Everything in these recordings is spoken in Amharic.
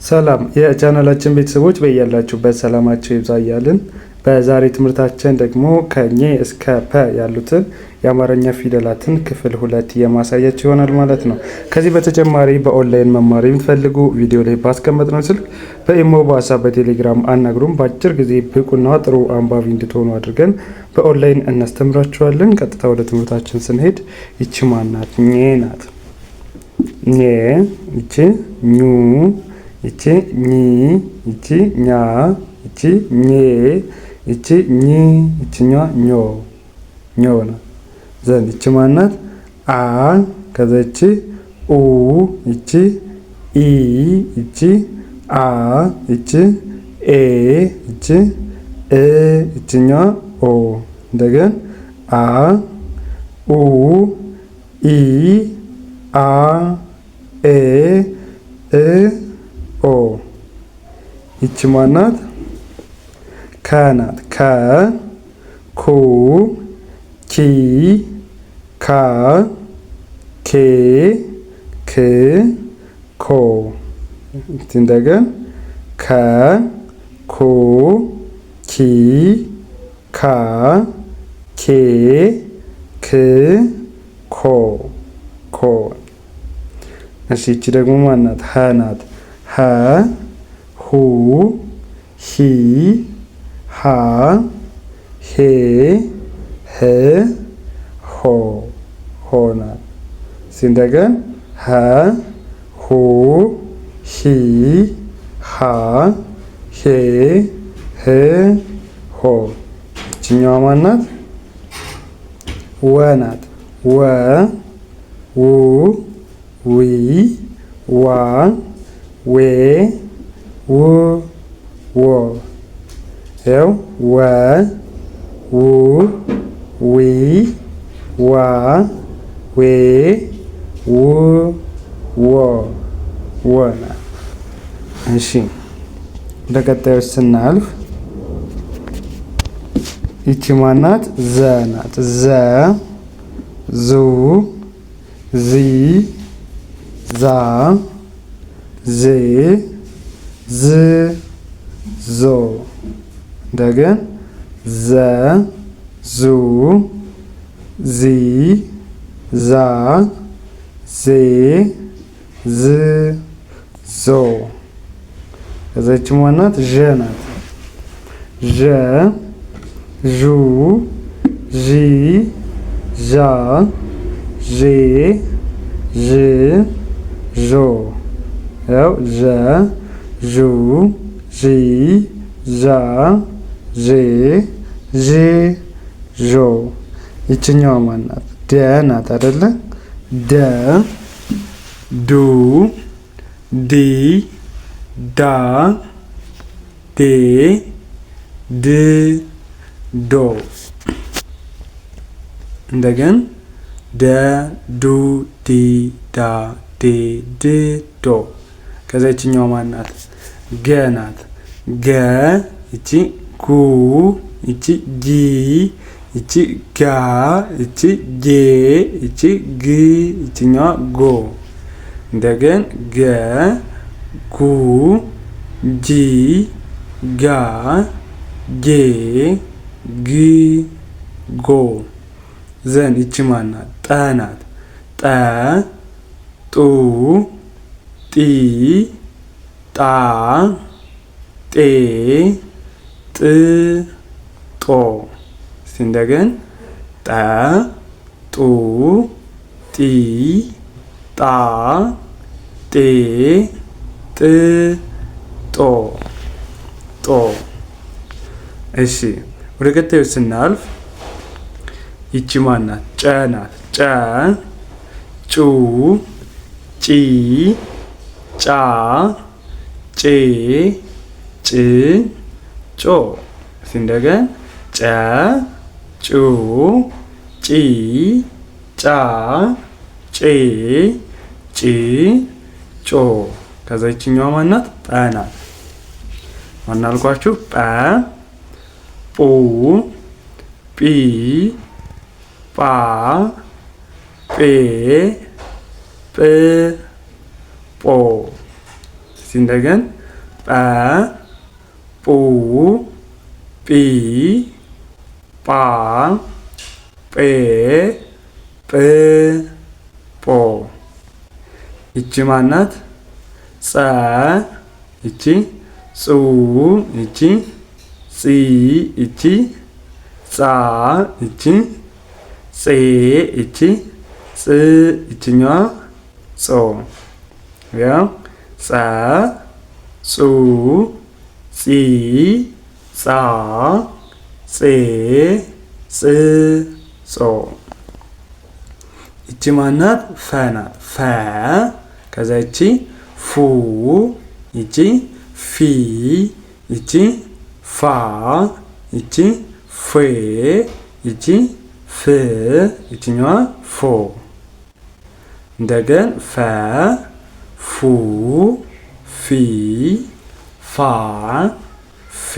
ሰላም የቻናላችን ቤተሰቦች በያላችሁበት ሰላማችሁ ይብዛ እያልን በዛሬ ትምህርታችን ደግሞ ከኘ እስከ ፐ ያሉትን የአማርኛ ፊደላትን ክፍል 2 የማሳያችሁ ይሆናል ማለት ነው። ከዚህ በተጨማሪ በኦንላይን መማር የምትፈልጉ ቪዲዮ ላይ ባስቀመጥነው ስልክ በኢሞ፣ በዋትስአፕ፣ በቴሌግራም አናግሩም። በአጭር ጊዜ ብቁና ጥሩ አንባቢ እንድትሆኑ አድርገን በኦንላይን እናስተምራችኋለን። ቀጥታ ወደ ትምህርታችን ስንሄድ ይቺ ማናት? ኘ ናት። ኘ፣ ይቺ ኙ፣ ይቺ ኚ፣ ይቺ ኛ፣ ይቺ ኘ፣ ይቺ ኝ፣ ይቺኛ ኞ ኞ ነው። ዘንድ ይቺ ማናት? አ፣ ከዛ ይቺ ኡ፣ ይቺ ኢ፣ ይቺ አ፣ ይቺ ኤ፣ ይቺ እ፣ ይቺኛ ኦ። እንደገን አ፣ ኡ፣ ኢ፣ አ፣ ኤ፣ እ፣ ኦ። ይቺ ማናት? ከ ናት። ከ፣ ኩ፣ ኪ፣ ካ፣ ኬ፣ ክ፣ ኮ። እንደገን ከ፣ ኩ፣ ኪ፣ ካ፣ ኬ፣ ክ፣ ኮ ኮ። እሺ ይቺ ደግሞ ማናት? ሀ ናት። ሀ፣ ሁ፣ ሂ፣ ሃ፣ ሄ፣ ህ፣ ሆ ሆ ናት። እንደገን ሀ፣ ሁ፣ ሂ፣ ሃ፣ ሄ፣ ህ፣ ሆ። ይችኛዋ ማናት? ወ ናት። ወ፣ ው፣ ዊ፣ ዋ፣ ዌ፣ ው፣ ዎ። ይኸው ወ፣ ው፣ ዊ፣ ዋ፣ ዌ፣ ው፣ ዎ ወ ናት። እሺ ወደ ቀጣዮች ስናልፍ ይቺ ማናት? ዘ ናት። ዘ፣ ዙ፣ ዚ፣ ዛ፣ ዜ፣ ዝ፣ ዞ። እንደገን ዘ፣ ዙ፣ ዚ፣ ዛ፣ ዜ፣ ዝ፣ ዞ። ከዛች ማናት? ዠ ናት። ዠ፣ ዡ፣ ዢ፣ ዣ፣ ዤ፣ ዥ፣ ዦ። ያው ዠ፣ ዡ፣ ዢ፣ ዣ፣ ዤ፣ ዥ፣ ዦ። ይችኛዋ ማናት? ደ ናት አይደለ? ደ፣ ዱ፣ ዲ፣ ዳ፣ ዴ፣ ድ፣ ዶ። እንደገን ደ፣ ዱ፣ ዲ፣ ዳ፣ ዴ፣ ድ፣ ዶ። ከዛ ይችኛዋ ማናት? ገ ናት። ገ፣ ይቺ ጉ፣ ይቺ ጊ፣ ይቺ ጋ፣ ይቺ ጌ፣ ይቺ ግ፣ ይችኛዋ ጎ። እንደገን ገ፣ ጉ፣ ጂ፣ ጋ፣ ጌ፣ ግ፣ ጎ። ዘን ይቺ ማናት? ጠ ናት። ጠ፣ ጡ፣ ጢ፣ ጣ፣ ጤ፣ ጥ፣ ጦ። እንደገን ጠ፣ ጡ፣ ጢ፣ ጣ፣ ጤ፣ ጥ፣ ጦ ጦ። እሺ ወደ ቀጣዩ ስናልፍ ይቺ ማናት? ጨ ናት። ጨ፣ ጩ፣ ጪ፣ ጫ፣ ጬ፣ ጭ፣ ጮ። እንደገን ጨ፣ ጩ፣ ጪ፣ ጫ፣ ጬ፣ ጭ፣ ጮ። ከዛ ይችኛዋ ማናት? ጰ ናት። ማን አልኳችሁ? ጰ፣ ጱ፣ ጲ፣ ጳ፣ ጴ፣ ጵ፣ ጶ። እንደገን ጰ ጱ ጲ ጳ ጴ ጵ ጶ። ይቺ ማናት? ጸ ይቺ ጹ ይቺ ጺ ይቺ ጻ ይቺ ጼ ይቺ ጽ ይችኛዋ ጾ። ያው ጸ ጹ ጺ ጻ ጼ ጽ ጾ። ይቺ ማናት? ፈ ናት። ፈ ከዛ ይቺ ፉ ይቺ ፊ ይቺ ፋ ይቺ ፌ ይቺ ፍ ይችኛዋ ፎ። እንደገን ፈ ፉ ፊ ፋ ፌ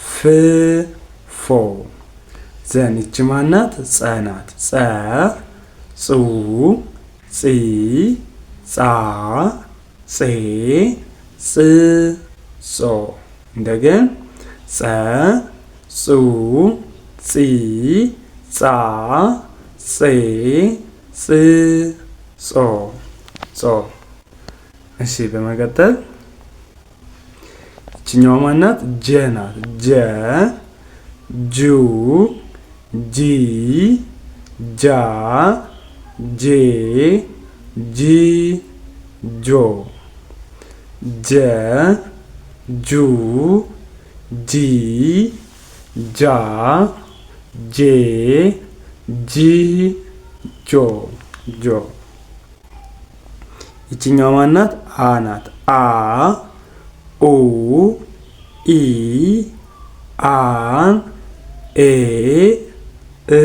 ፍ ፎ። ዘን ይቺ ማናት? ጸ ናት። ጸ ጹ ጺ ጻ ጼ ጽ ጾ። እንደገን ጸ ጹ ጺ ጻ ጼ ጽ ጾ ጾ። እሺ በመቀጠል ይችኛዋ ማናት? ጀ ናት። ጀ ጁ ጂ ጃ ጄ ጂ ጆ። ጀ ጁ ጂ ጃ ጄ ጂ ጆ ጆ። ይችኛዋ ማናት? አ ናት። አ ኡ ኢ አ ኤ እ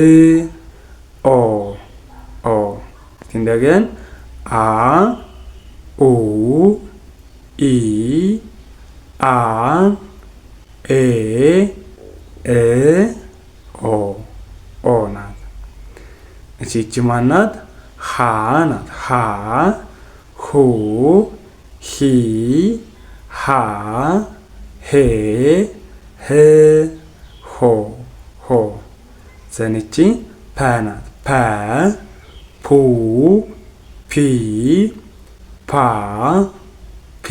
ኦ ኦ። እንደገን አ ኡ ኢ አ ኤ እ ኦ ኦ ናት። እቺ ማናት? ሃ ናት። ሃ ሁ ሂ ሃ ሄ ህ ሆ ሆ። ዘንቺ ፐ ናት። ፐ ፑ ፒ ፓ ፔ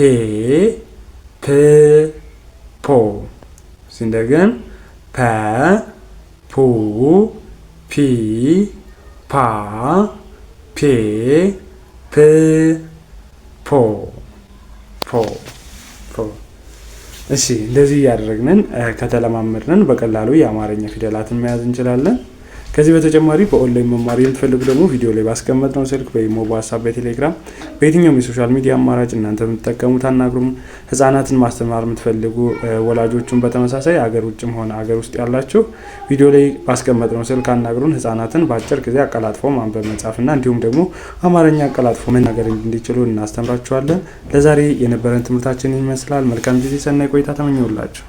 ፕ ፖ። እንደገን ፐ ፑ ፒ ፓ ፔ ፕ ፖ ፖ ፖ። እሺ እንደዚህ እያደረግንን ከተለማመድን በቀላሉ የአማርኛ ፊደላትን መያዝ እንችላለን። ከዚህ በተጨማሪ በኦንላይን መማር የምትፈልጉ ደግሞ ቪዲዮ ላይ ባስቀመጥነው ስልክ በኢሞ፣ በዋትስአፕ፣ በቴሌግራም በየትኛውም የሶሻል ሚዲያ አማራጭ እናንተ የምትጠቀሙት አናግሩም። ህጻናትን ማስተማር የምትፈልጉ ወላጆቹን በተመሳሳይ አገር ውጭም ሆነ አገር ውስጥ ያላችሁ ቪዲዮ ላይ ባስቀመጥነው ስልክ አናግሩን። ህጻናትን በአጭር ጊዜ አቀላጥፎ ማንበብ መጻፍና እንዲሁም ደግሞ አማርኛ አቀላጥፎ መናገር እንዲችሉ እናስተምራችኋለን። ለዛሬ የነበረን ትምህርታችን ይመስላል። መልካም ጊዜ፣ ሰናይ ቆይታ ተመኘውላችሁ።